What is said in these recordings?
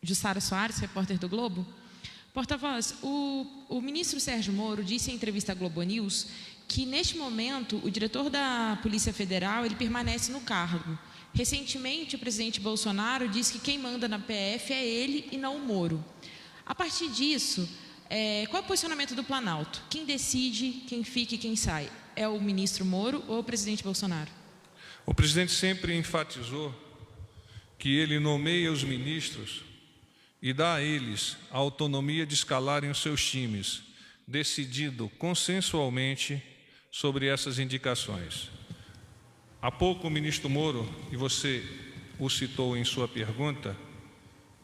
Jussara Soares, repórter do Globo. Porta-voz, o ministro Sérgio Moro disse em entrevista à Globo News que, neste momento, o diretor da Polícia Federal ele permanece no cargo. Recentemente, o presidente Bolsonaro disse que quem manda na PF é ele e não o Moro. A partir disso, qual é o posicionamento do Planalto? Quem decide quem fica e quem sai? É o ministro Moro ou o presidente Bolsonaro? O presidente sempre enfatizou que ele nomeia os ministros e dá a eles a autonomia de escalarem os seus times, decidido consensualmente sobre essas indicações. Há pouco o ministro Moro, e você o citou em sua pergunta,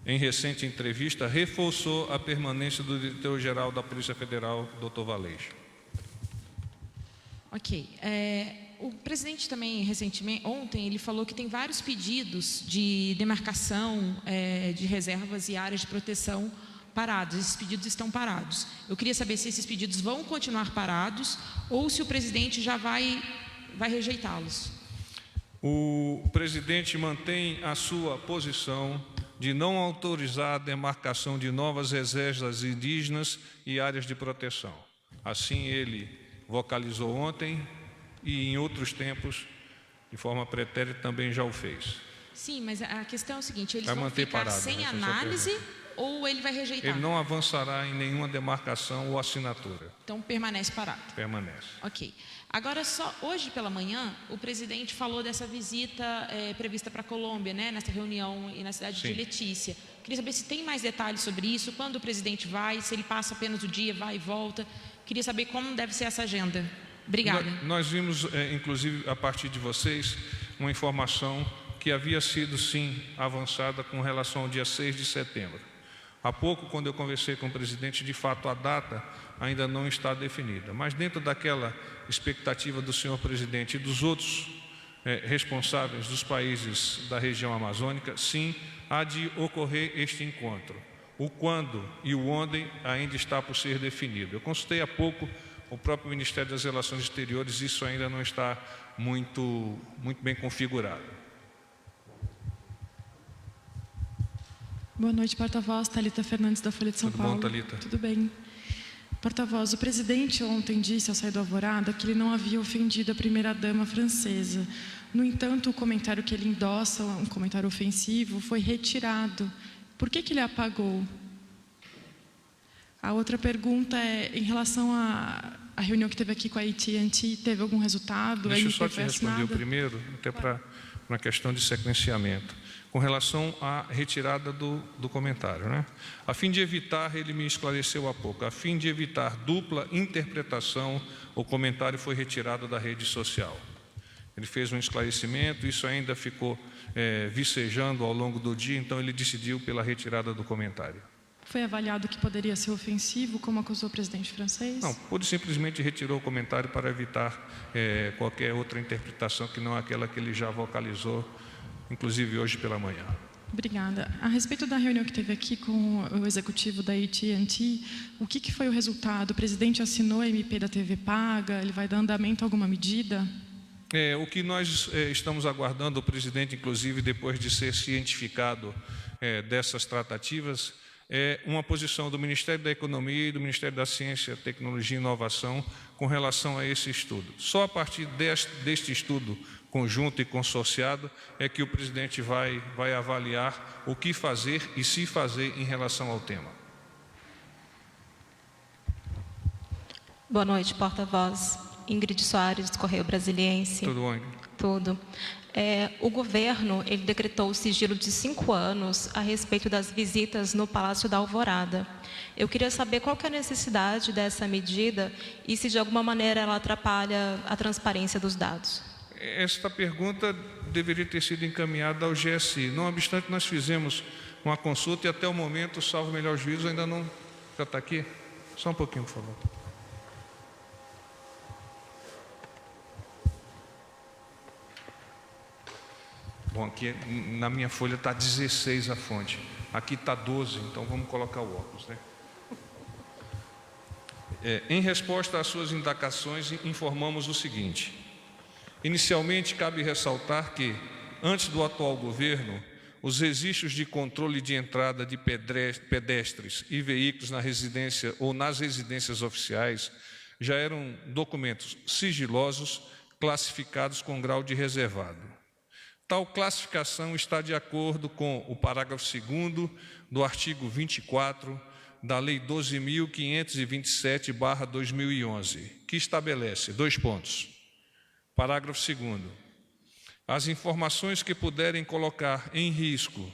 em recente entrevista, reforçou a permanência do diretor-geral da Polícia Federal, Dr. Valeixo. Ok. O presidente também, recentemente, ontem, ele falou que tem vários pedidos de demarcação de reservas e áreas de proteção parados. Esses pedidos estão parados. Eu queria saber se esses pedidos vão continuar parados ou se o presidente já vai rejeitá-los. O presidente mantém a sua posição de não autorizar a demarcação de novas reservas indígenas e áreas de proteção. Assim ele vocalizou ontem e em outros tempos, de forma pretérita, também já o fez. Sim, mas a questão é o seguinte, eles vai vão manter ficar parado, sem análise ou ele vai rejeitar? Ele não avançará em nenhuma demarcação ou assinatura. Então permanece parado? Permanece. Ok. Agora, só hoje pela manhã, o presidente falou dessa visita prevista para a Colômbia, né, nessa reunião e na cidade Sim. de Letícia. Queria saber se tem mais detalhes sobre isso, quando o presidente vai, se ele passa apenas o dia, vai e volta. Queria saber como deve ser essa agenda. Obrigada. Nós vimos, inclusive, a partir de vocês, uma informação que havia sido, sim, avançada com relação ao dia 6 de setembro. Há pouco, quando eu conversei com o presidente, de fato, a data ainda não está definida. Mas dentro daquela expectativa do senhor presidente e dos outros responsáveis dos países da região amazônica, sim, há de ocorrer este encontro. O quando e o onde ainda está por ser definido. Eu consultei há pouco o próprio Ministério das Relações Exteriores, isso ainda não está muito bem configurado. Boa noite, porta-voz. Thalita Fernandes, da Folha de São Paulo. Tudo bom, Thalita? Tudo bem. Porta-voz, o presidente ontem disse, ao sair do Alvorada, que ele não havia ofendido a primeira-dama francesa. No entanto, o comentário que ele endossa, um comentário ofensivo, foi retirado. Por que ele apagou? A outra pergunta é, em relação à reunião que teve aqui com a AT&T, teve algum resultado? Deixa eu só te responder o primeiro, até para uma questão de sequenciamento. Com relação à retirada do comentário, né? A fim de evitar, ele me esclareceu há pouco, a fim de evitar dupla interpretação, o comentário foi retirado da rede social. Ele fez um esclarecimento, isso ainda ficou vicejando ao longo do dia, então ele decidiu pela retirada do comentário. Foi avaliado que poderia ser ofensivo, como acusou o presidente francês? Não, pode simplesmente retirou o comentário para evitar qualquer outra interpretação que não aquela que ele já vocalizou, inclusive hoje pela manhã. Obrigada. A respeito da reunião que teve aqui com o executivo da AT&T, o que foi o resultado? O presidente assinou a MP da TV Paga? Ele vai dar andamento a alguma medida? O que nós estamos aguardando, o presidente, inclusive, depois de ser cientificado dessas tratativas, é uma posição do Ministério da Economia e do Ministério da Ciência, Tecnologia e Inovação com relação a esse estudo. Só a partir deste estudo conjunto e consorciado é que o presidente vai avaliar o que fazer e se fazer em relação ao tema. Boa noite, porta-voz. Ingrid Soares, do Correio Brasiliense. Tudo bom, Ingrid? Tudo. O governo ele decretou o sigilo de 5 anos a respeito das visitas no Palácio da Alvorada. Eu queria saber qual que é a necessidade dessa medida e se de alguma maneira ela atrapalha a transparência dos dados. Esta pergunta deveria ter sido encaminhada ao GSI. Não obstante, nós fizemos uma consulta e até o momento, salvo o melhor juízo, ainda não... Já está aqui? Só um pouquinho, por favor. Bom, aqui na minha folha está 16 a fonte. Aqui está 12, então vamos colocar o óculos, né? Em resposta às suas indagações, informamos o seguinte. Inicialmente, cabe ressaltar que, antes do atual governo, os registros de controle de entrada de pedestres e veículos na residência ou nas residências oficiais já eram documentos sigilosos classificados com grau de reservado. Tal classificação está de acordo com o parágrafo 2º do artigo 24 da Lei 12.527/2011, que estabelece, parágrafo 2º, as informações que puderem colocar em risco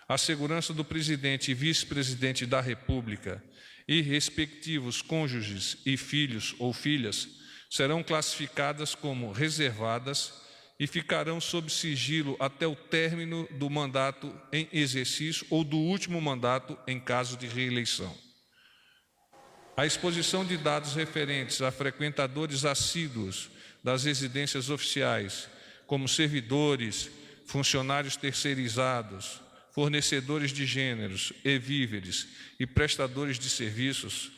a segurança do presidente e vice-presidente da República e respectivos cônjuges e filhos ou filhas serão classificadas como reservadas e ficarão sob sigilo até o término do mandato em exercício ou do último mandato em caso de reeleição. A exposição de dados referentes a frequentadores assíduos das residências oficiais, como servidores, funcionários terceirizados, fornecedores de gêneros e víveres e prestadores de serviços,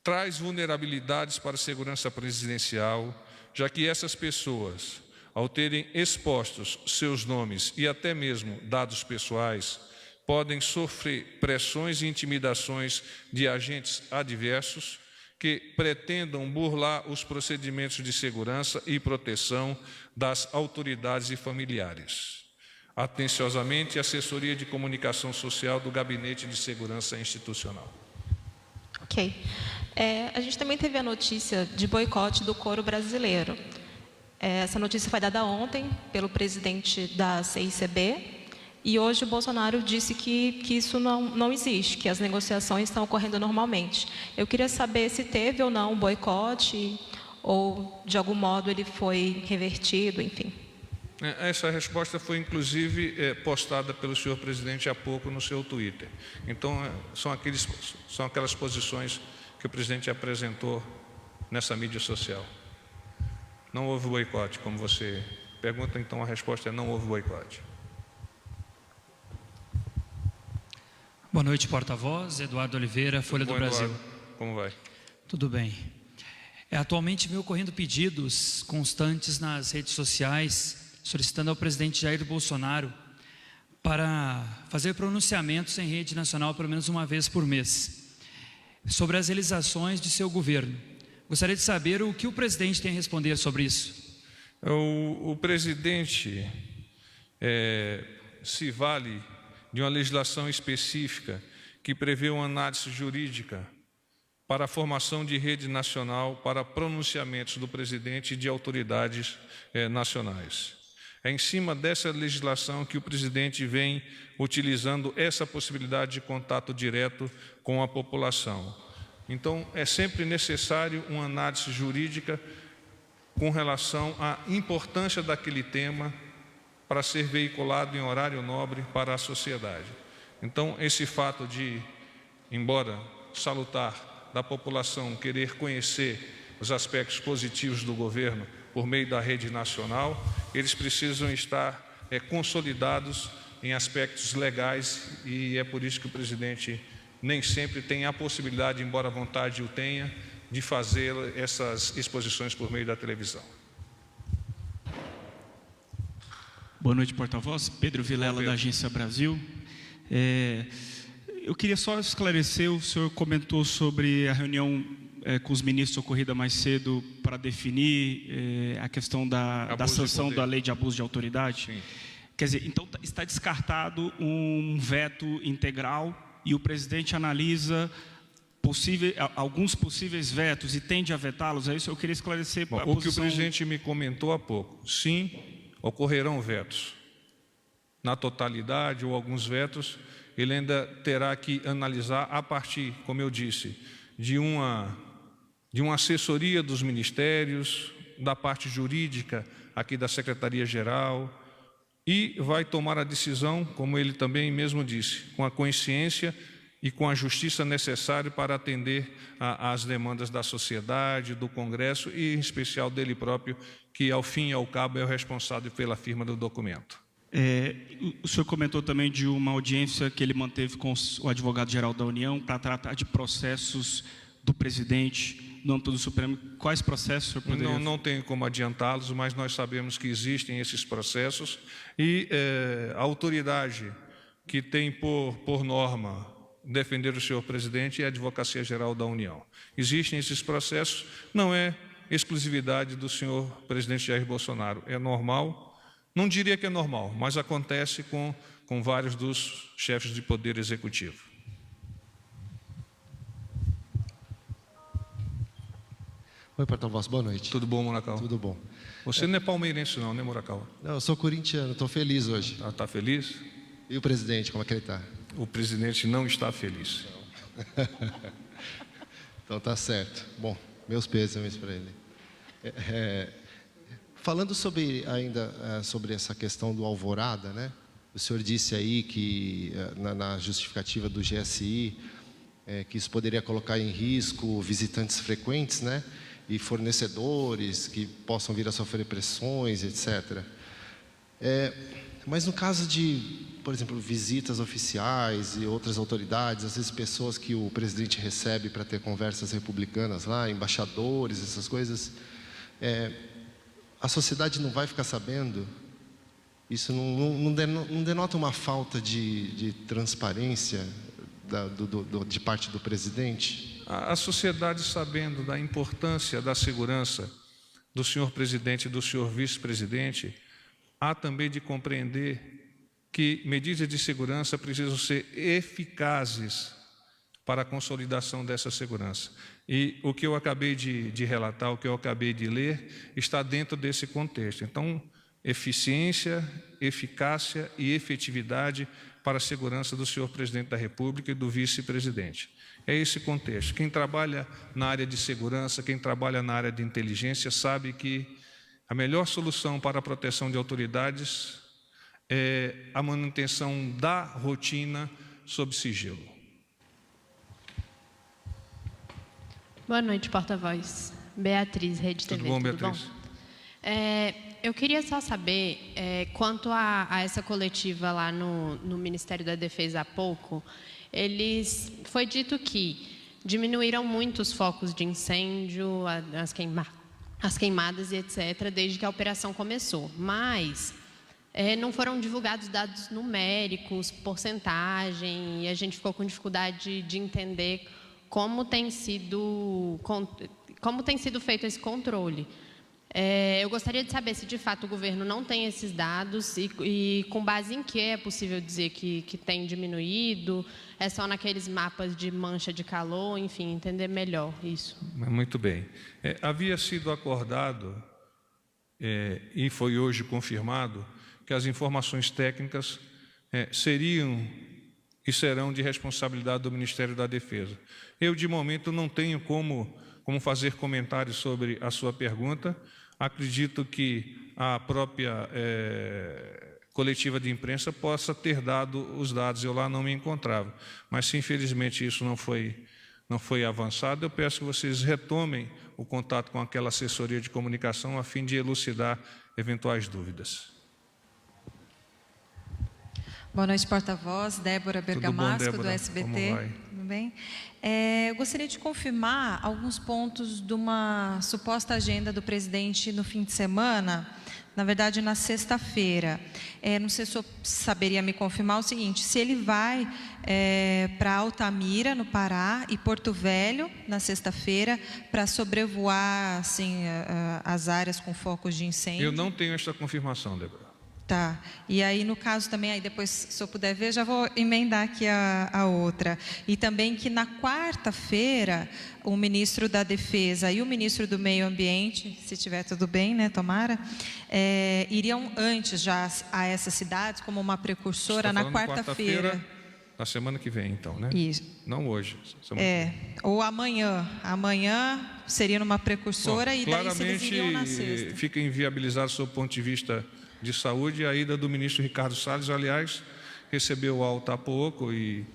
traz vulnerabilidades para a segurança presidencial, já que essas pessoas, ao terem expostos seus nomes e até mesmo dados pessoais, podem sofrer pressões e intimidações de agentes adversos que pretendam burlar os procedimentos de segurança e proteção das autoridades e familiares. Atenciosamente, Assessoria de Comunicação Social do Gabinete de Segurança Institucional. Ok. A gente também teve a notícia de boicote do coro brasileiro. Essa notícia foi dada ontem pelo presidente da CICB e hoje o Bolsonaro disse que isso não existe, que as negociações estão ocorrendo normalmente. Eu queria saber se teve ou não um boicote ou, de algum modo, ele foi revertido, enfim. Essa resposta foi, inclusive, postada pelo senhor presidente há pouco no seu Twitter. Então, são aquelas posições que o presidente apresentou nessa mídia social. Não houve boicote, como você pergunta, então a resposta é não houve boicote. Boa noite, porta-voz. Eduardo Oliveira, Folha do Brasil. Eduardo, como vai? Tudo bem. Atualmente vem ocorrendo pedidos constantes nas redes sociais, solicitando ao presidente Jair Bolsonaro para fazer pronunciamentos em rede nacional pelo menos uma vez por mês, sobre as realizações de seu governo. Gostaria de saber o que o presidente tem a responder sobre isso. O presidente se vale de uma legislação específica que prevê uma análise jurídica para a formação de rede nacional para pronunciamentos do presidente e de autoridades nacionais. É em cima dessa legislação que o presidente vem utilizando essa possibilidade de contato direto com a população. Então, é sempre necessário uma análise jurídica com relação à importância daquele tema para ser veiculado em horário nobre para a sociedade. Então, esse fato de, embora salutar, da população querer conhecer os aspectos positivos do governo por meio da rede nacional, eles precisam estar consolidados em aspectos legais e é por isso que o presidente nem sempre tem a possibilidade, embora a vontade o tenha, de fazer essas exposições por meio da televisão. Boa noite, porta-voz. Pedro Vilela, da Agência Brasil. Eu queria só esclarecer, o senhor comentou sobre a reunião com os ministros ocorrida mais cedo para definir a questão da sanção da lei de abuso de autoridade. Sim. Quer dizer, então está descartado um veto integral e o presidente analisa alguns possíveis vetos e tende a vetá-los. É isso que eu queria esclarecer. Bom, o que o presidente me comentou há pouco, sim, ocorrerão vetos. Na totalidade ou alguns vetos, ele ainda terá que analisar a partir, como eu disse, de uma assessoria dos ministérios, da parte jurídica aqui da Secretaria-Geral, e vai tomar a decisão, como ele também mesmo disse, com a consciência e com a justiça necessária para atender às demandas da sociedade, do Congresso e, em especial, dele próprio, que, ao fim e ao cabo, é o responsável pela firma do documento. O senhor comentou também de uma audiência que ele manteve com o advogado-geral da União para tratar de processos do presidente no âmbito do Supremo. Quais processos o senhor poderia... Não tenho como adiantá-los, mas nós sabemos que existem esses processos e a autoridade que tem por norma defender o senhor presidente e a Advocacia Geral da União. Existem esses processos, não é exclusividade do senhor presidente Jair Bolsonaro, é normal, não diria que é normal, mas acontece com vários dos chefes de poder executivo. Oi, porta-voz, boa noite. Tudo bom, Moracal? Tudo bom. Você não é palmeirense não, né, Moracal? Não, eu sou corintiano, estou feliz hoje. Está feliz? E o presidente, como é que ele está? O presidente não está feliz. Então tá certo. Bom, meus pêsames para ele. Falando sobre essa questão do Alvorada, né? O senhor disse aí que na justificativa do GSI que isso poderia colocar em risco visitantes frequentes, né? E fornecedores que possam vir a sofrer pressões, etc. Mas no caso de, por exemplo, visitas oficiais e outras autoridades, às vezes pessoas que o presidente recebe para ter conversas republicanas lá, embaixadores, essas coisas, a sociedade não vai ficar sabendo? Isso não denota uma falta de transparência de parte do presidente? A sociedade, sabendo da importância da segurança do senhor presidente e do senhor vice-presidente, há também de compreender que medidas de segurança precisam ser eficazes para a consolidação dessa segurança. E o que eu acabei de relatar, o que eu acabei de ler, está dentro desse contexto. Então, eficiência, eficácia e efetividade para a segurança do senhor presidente da República e do vice-presidente. É esse contexto. Quem trabalha na área de segurança, quem trabalha na área de inteligência, sabe que a melhor solução para a proteção de autoridades é a manutenção da rotina sob sigilo. Boa noite, porta-voz. Beatriz, Rede TV. Tudo bom, Beatriz? Eu queria só saber, quanto a essa coletiva lá no Ministério da Defesa há pouco, foi dito que diminuíram muito os focos de incêndio, as queimadas e etc., desde que a operação começou. Mas não foram divulgados dados numéricos, porcentagem, e a gente ficou com dificuldade de entender como tem sido feito esse controle. Eu gostaria de saber se, de fato, o governo não tem esses dados e com base em que é possível dizer que tem diminuído, é só naqueles mapas de mancha de calor, enfim, entender melhor isso. Muito bem. Havia sido acordado, e foi hoje confirmado, que as informações técnicas seriam e serão de responsabilidade do Ministério da Defesa. Eu, de momento, não tenho como fazer comentários sobre a sua pergunta. Acredito que a própria coletiva de imprensa possa ter dado os dados. Eu lá não me encontrava. Mas, se infelizmente isso não foi avançado, eu peço que vocês retomem o contato com aquela assessoria de comunicação a fim de elucidar eventuais dúvidas. Boa noite, porta-voz. Débora Bergamasco, Débora? do SBT. Como vai? Tudo bem? Eu gostaria de confirmar alguns pontos de uma suposta agenda do presidente no fim de semana, na verdade, na sexta-feira. Não sei se o senhor saberia me confirmar o seguinte: se ele vai para Altamira, no Pará, e Porto Velho, na sexta-feira, para sobrevoar assim, as áreas com focos de incêndio. Eu não tenho esta confirmação, Débora. Tá. E aí, no caso também, aí depois, se eu puder ver, já vou emendar aqui a outra. E também que na quarta-feira, o ministro da Defesa e o ministro do Meio Ambiente, se tiver tudo bem, né, tomara, iriam antes já a essas cidades, como uma precursora, na quarta-feira. Na semana que vem, então, né? Isso. Não hoje. Ou amanhã. Amanhã seria numa precursora. Bom, e daí eles iriam na sexta. Fica inviabilizado, sob o ponto de vista de saúde, a ida do ministro Ricardo Salles. Aliás, recebeu alta há pouco e,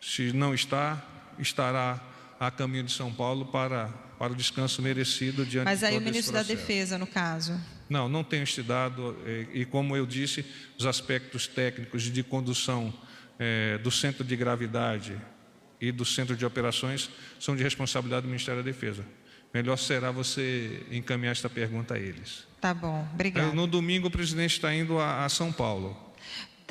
se não estará a caminho de São Paulo para o descanso merecido diante de todo esse processo. Mas aí o ministro da Defesa, no caso? Não tenho este dado. E, como eu disse, os aspectos técnicos de condução do centro de gravidade e do centro de operações são de responsabilidade do Ministério da Defesa. Melhor será você encaminhar esta pergunta a eles. Tá bom, obrigado. No domingo, o presidente está indo a São Paulo.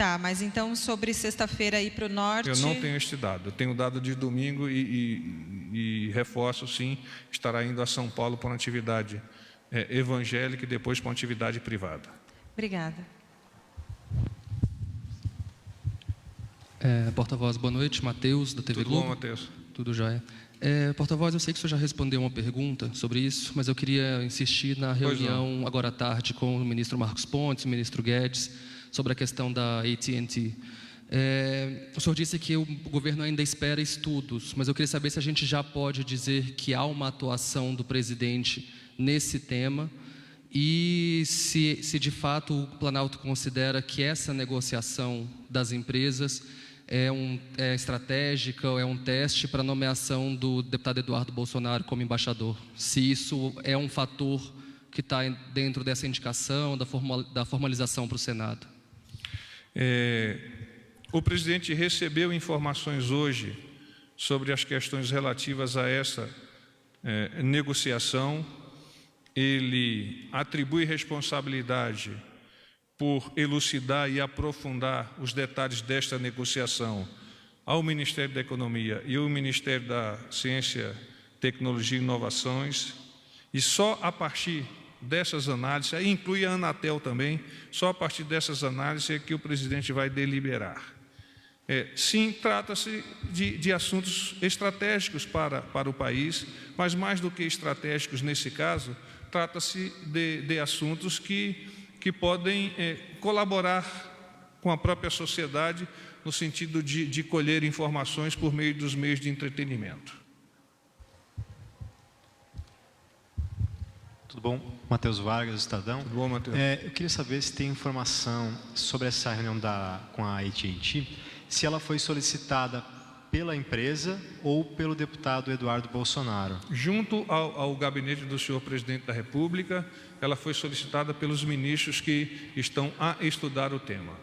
Tá, mas então sobre sexta-feira ir para o norte... Eu não tenho este dado. Eu tenho o dado de domingo e reforço, sim, estará indo a São Paulo para uma atividade evangélica e depois para uma atividade privada. Obrigada. Porta-voz, boa noite. Matheus, da TV Globo. Tudo bom, Matheus? Tudo jóia. Porta-voz, eu sei que o senhor já respondeu uma pergunta sobre isso, mas eu queria insistir na reunião agora à tarde com o ministro Marcos Pontes, o ministro Guedes, sobre a questão da AT&T. O senhor disse que o governo ainda espera estudos, mas eu queria saber se a gente já pode dizer que há uma atuação do presidente nesse tema e se de fato o Planalto considera que essa negociação das empresas é estratégica ou é um teste para a nomeação do deputado Eduardo Bolsonaro como embaixador. Se isso é um fator que está dentro dessa indicação, da formalização para o Senado. O presidente recebeu informações hoje sobre as questões relativas a essa negociação. Ele atribui responsabilidade por elucidar e aprofundar os detalhes desta negociação ao Ministério da Economia e ao Ministério da Ciência, Tecnologia e Inovações, e só a partir dessas análises, aí inclui a Anatel também, só a partir dessas análises é que o presidente vai deliberar. Sim, trata-se de assuntos estratégicos para o país, mas mais do que estratégicos nesse caso, trata-se de assuntos que podem colaborar com a própria sociedade no sentido de colher informações por meio dos meios de entretenimento. Tudo bom? Matheus Vargas, Estadão. Tudo bom, Matheus? Eu queria saber se tem informação sobre essa reunião com a AT&T, se ela foi solicitada pela empresa ou pelo deputado Eduardo Bolsonaro. Junto ao gabinete do senhor presidente da República, ela foi solicitada pelos ministros que estão a estudar o tema.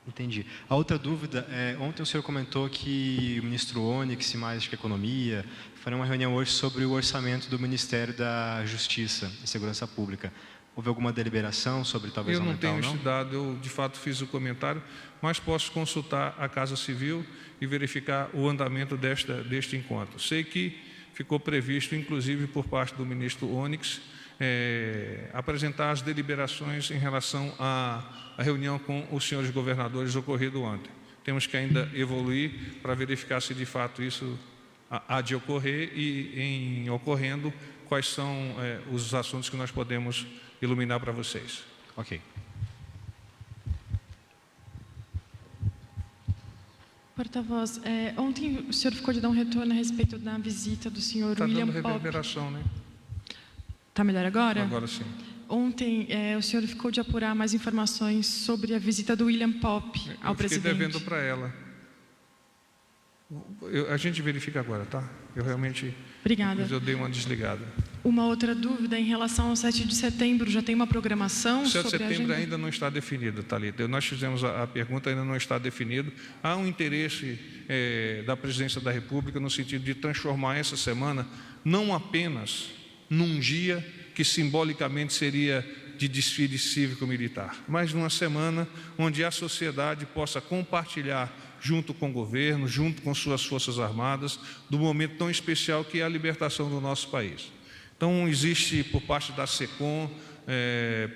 Entendi. A outra dúvida ontem o senhor comentou que o ministro Onyx e mais que Economia farão uma reunião hoje sobre o orçamento do Ministério da Justiça e Segurança Pública. Houve alguma deliberação sobre talvez aumentar ou não? Eu não tenho estudado, eu de fato fiz o comentário, mas posso consultar a Casa Civil e verificar o andamento deste encontro. Sei que ficou previsto, inclusive por parte do ministro Onyx, apresentar as deliberações em relação à reunião com os senhores governadores ocorrido ontem. Temos que ainda evoluir para verificar se de fato isso há de ocorrer e, em ocorrendo, quais são os assuntos que nós podemos iluminar para vocês. Ok. Porta-voz, ontem o senhor ficou de dar um retorno a respeito da visita do senhor William Popp. Está dando reverberação, né? Está melhor agora? Agora sim. Ontem o senhor ficou de apurar mais informações sobre a visita do William Popp ao presidente. Eu fiquei devendo para ela. A gente verifica agora, tá? Eu realmente... Obrigada. Mas eu dei uma desligada. Uma outra dúvida em relação ao 7 de setembro, já tem uma programação sobre a agenda? 7 de setembro ainda não está definido, Thalita. Nós fizemos a pergunta, ainda não está definido. Há um interesse da Presidência da República no sentido de transformar essa semana não apenas num dia que simbolicamente seria de desfile cívico-militar, mas numa semana onde a sociedade possa compartilhar junto com o governo, junto com suas Forças Armadas, do momento tão especial que é a libertação do nosso país. Então, existe por parte da SECOM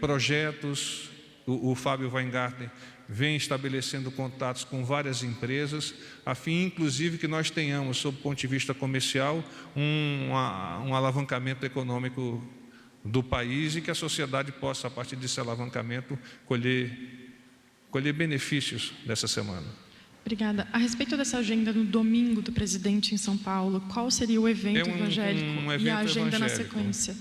projetos, o Fábio Weingarten vem estabelecendo contatos com várias empresas, a fim, inclusive, que nós tenhamos, sob o ponto de vista comercial, um alavancamento econômico do país e que a sociedade possa, a partir desse alavancamento, colher benefícios dessa semana. Obrigada. A respeito dessa agenda no domingo do presidente em São Paulo, qual seria o evento evangélico evento e a agenda evangélico. na sequência?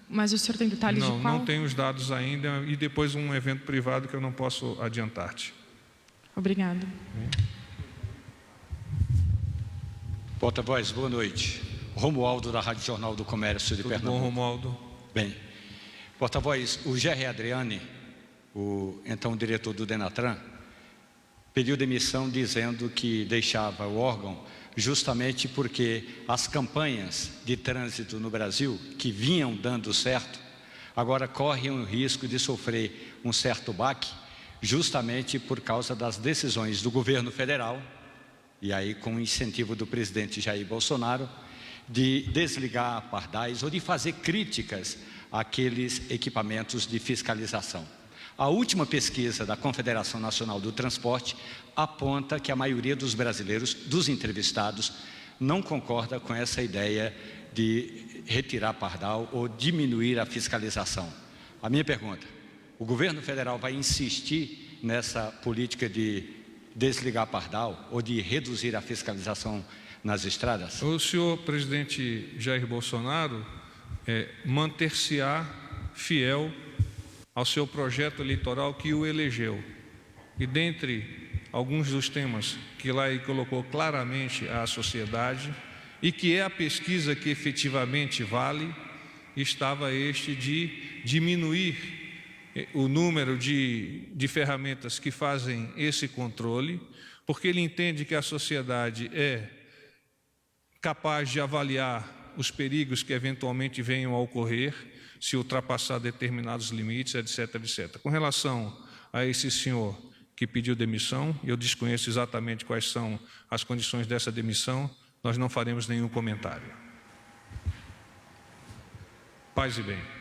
Mas o senhor tem detalhes de qual? Não tenho os dados ainda e depois um evento privado que eu não posso adiantar-te. Obrigada. Porta-voz, boa noite. Romualdo, da Rádio Jornal do Comércio de Pernambuco. Tudo bom, Romualdo? Bem. Porta-voz, o Gerry Adriani, o então diretor do Denatran, pediu demissão dizendo que deixava o órgão justamente porque as campanhas de trânsito no Brasil, que vinham dando certo, agora correm o risco de sofrer um certo baque justamente por causa das decisões do governo federal, e aí com o incentivo do presidente Jair Bolsonaro, de desligar pardais ou de fazer críticas àqueles equipamentos de fiscalização. A última pesquisa da Confederação Nacional do Transporte aponta que a maioria dos brasileiros, dos entrevistados, não concorda com essa ideia de retirar pardal ou diminuir a fiscalização. A minha pergunta: o governo federal vai insistir nessa política de desligar pardal ou de reduzir a fiscalização nas estradas? O senhor presidente Jair Bolsonaro manter-se-á fiel ao seu projeto eleitoral que o elegeu. E dentre alguns dos temas que lá ele colocou claramente à sociedade, e que é a pesquisa que efetivamente vale, estava este de diminuir o número de ferramentas que fazem esse controle, porque ele entende que a sociedade é capaz de avaliar os perigos que eventualmente venham a ocorrer se ultrapassar determinados limites, etc, etc. Com relação a esse senhor que pediu demissão, eu desconheço exatamente quais são as condições dessa demissão, nós não faremos nenhum comentário. Paz e bem.